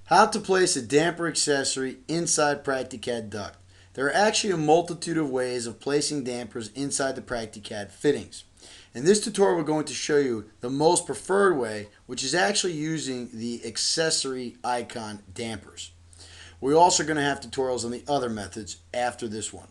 How to place a damper accessory inside PractiCAD duct. There are actually a multitude of ways of placing dampers inside the PractiCAD fittings. In this tutorial, we're going to show you the most preferred way, which is actually using the accessory icon dampers. We're also going to have tutorials on the other methods after this one.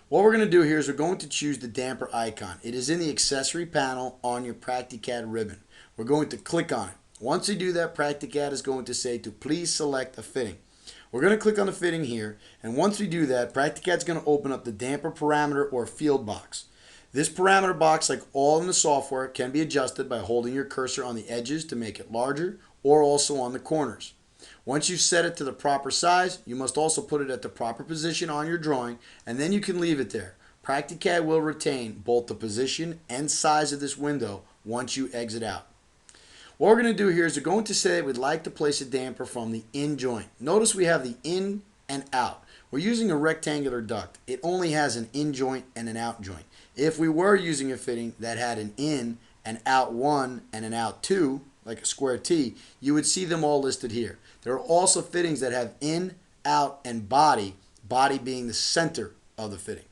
What we're going to do here is we're going to choose the damper icon. It is in the accessory panel on your PractiCAD ribbon. We're going to click on it. Once you do that, PractiCAD is going to say to please select a fitting. We're going to click on the fitting here, and once we do that, PractiCAD is going to open up the damper parameter or field box. This parameter box, like all in the software, can be adjusted by holding your cursor on the edges to make it larger or also on the corners. Once you've set it to the proper size, you must also put it at the proper position on your drawing, and then you can leave it there. PractiCAD will retain both the position and size of this window once you exit out. What we're going to do here is we're going to say we'd like to place a damper from the in joint. Notice we have the in and out. We're using a rectangular duct. It only has an in joint and an out joint. If we were using a fitting that had an in, an out 1, and an out 2, like a square T, you would see them all listed here. There are also fittings that have in, out, and body, body being the center of the fitting.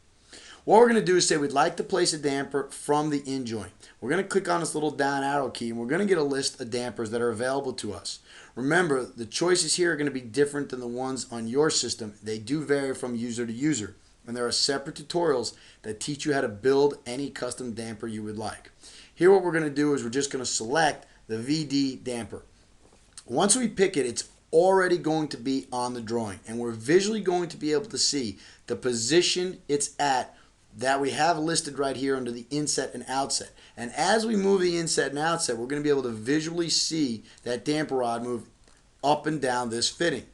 What we're going to do is say we'd like to place a damper from the in joint. We're going to click on this little down arrow key, and we're going to get a list of dampers that are available to us. Remember, the choices here are going to be different than the ones on your system. They do vary from user to user, and there are separate tutorials that teach you how to build any custom damper you would like. Here what we're going to do is we're just going to select the VD damper. Once we pick it, it's already going to be on the drawing, and we're visually going to be able to see the position it's at that we have listed right here under the inset and outset. And as we move the inset and outset, we're going to be able to visually see that damper rod move up and down this fitting.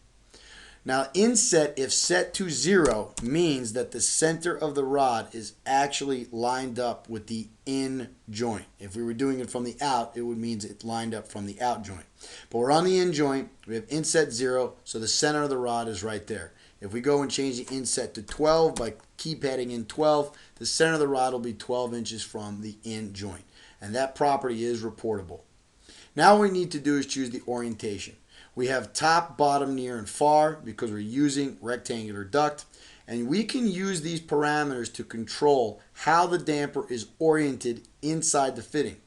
Now, inset, if set to 0, means that the center of the rod is actually lined up with the in joint. If we were doing it from the out, it would mean it lined up from the out joint. But we're on the in joint. We have inset 0, so the center of the rod is right there. If we go and change the inset to 12 by keypadding in 12, the center of the rod will be 12 inches from the in joint. And that property is reportable. Now what we need to do is choose the orientation. We have top, bottom, near, and far because we're using rectangular duct. And we can use these parameters to control how the damper is oriented inside the fitting.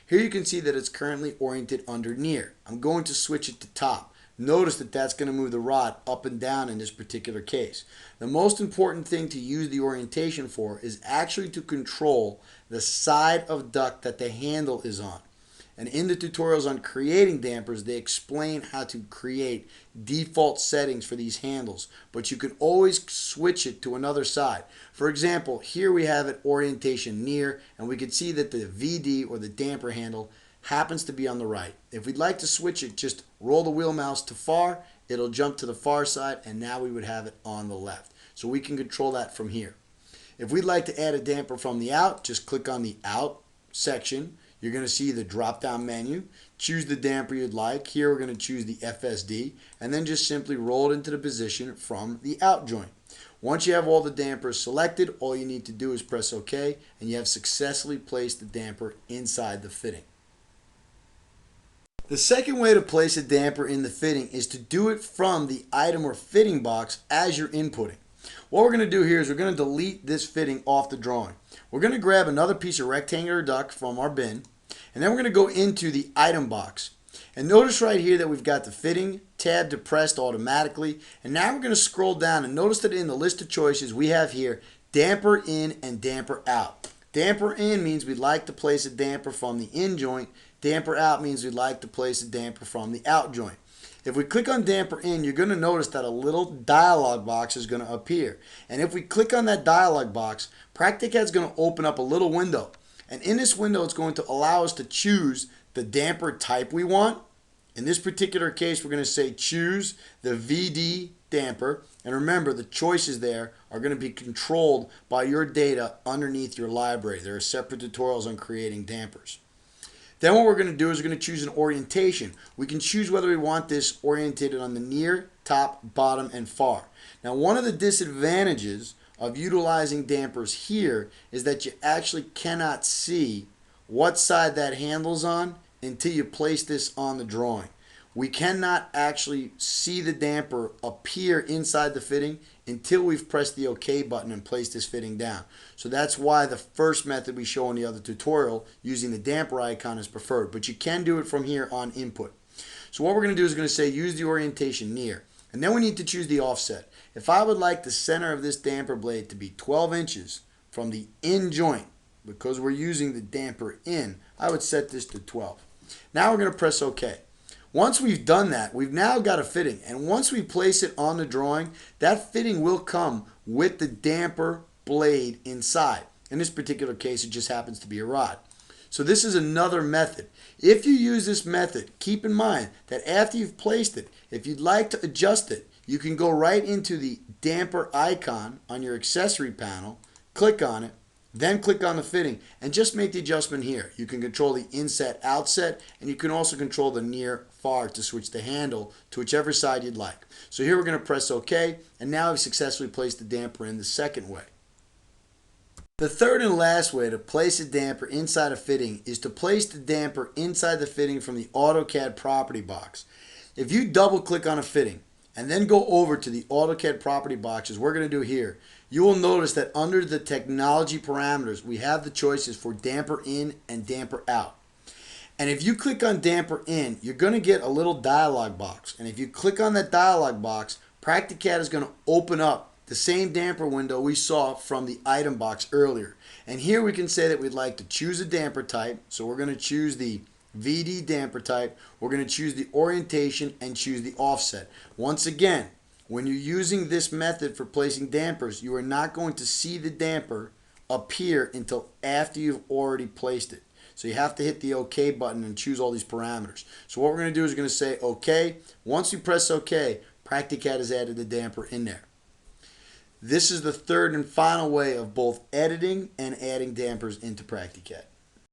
Here you can see that it's currently oriented under near. I'm going to switch it to top. Notice that that's going to move the rod up and down in this particular case. The most important thing to use the orientation for is actually to control the side of duct that the handle is on. And in the tutorials on creating dampers, they explain how to create default settings for these handles, but you can always switch it to another side. For example, here we have it orientation near, and we can see that the VD or the damper handle happens to be on the right. If we'd like to switch it, just roll the wheel mouse to far, it'll jump to the far side, and now we would have it on the left. So we can control that from here. If we'd like to add a damper from the out, just click on the out section. You're going to see the drop down menu. Choose the damper you'd like. Here we're going to choose the FSD, and then just simply roll it into the position from the out joint. Once you have all the dampers selected, all you need to do is press OK, and you have successfully placed the damper inside the fitting. The second way to place a damper in the fitting is to do it from the item or fitting box as you're inputting. What we're going to do here is we're going to delete this fitting off the drawing. We're going to grab another piece of rectangular duct from our bin, and then we're going to go into the item box. And notice right here that we've got the fitting tab depressed automatically, and now we're going to scroll down and notice that in the list of choices we have here damper in and damper out. Damper in means we'd like to place a damper from the in joint. Damper out means we'd like to place a damper from the out joint. If we click on damper in, you're going to notice that a little dialog box is going to appear. And if we click on that dialog box, PractiCAD is going to open up a little window. And in this window, it's going to allow us to choose the damper type we want. In this particular case, we're going to say choose the VD damper. And remember, the choices there are going to be controlled by your data underneath your library. There are separate tutorials on creating dampers. Then what we're going to do is we're going to choose an orientation. We can choose whether we want this oriented on the near, top, bottom, and far. Now, one of the disadvantages of utilizing dampers here is that you actually cannot see what side that handle's on until you place this on the drawing. we cannot actually see the damper appear inside the fitting until we've pressed the OK button and placed this fitting down. So that's why the first method we show in the other tutorial, using the damper icon, is preferred. But you can do it from here on input. So what we're going to do is going to say use the orientation near. And then we need to choose the offset. If I would like the center of this damper blade to be 12 inches from the in joint, because we're using the damper in, I would set this to 12. Now we're going to press OK. Once we've done that, we've now got a fitting. And once we place it on the drawing, that fitting will come with the damper blade inside. In this particular case, it just happens to be a rod. So this is another method. If you use this method, keep in mind that after you've placed it, if you'd like to adjust it, you can go right into the damper icon on your accessory panel, click on it, then click on the fitting, and just make the adjustment here. You can control the inset, outset, and you can also control the near, far to switch the handle to whichever side you'd like. So here we're going to press OK, and now we've successfully placed the damper in the second way. The third and last way to place a damper inside a fitting is to place the damper inside the fitting from the AutoCAD property box. If you double click on a fitting and then go over to the AutoCAD property box, as we're going to do here, you will notice that under the technology parameters, we have the choices for damper in and damper out. And if you click on damper in, you're going to get a little dialog box. And if you click on that dialog box, PractiCAD is going to open up the same damper window we saw from the item box earlier. And here we can say that we'd like to choose a damper type. So we're going to choose the VD damper type. We're going to choose the orientation and choose the offset. Once again, when you're using this method for placing dampers, you are not going to see the damper appear until after you've already placed it. So you have to hit the OK button and choose all these parameters. So what we're going to do is we're going to say OK. Once you press OK, PractiCAD has added the damper in there. This is the third and final way of both editing and adding dampers into PractiCAD.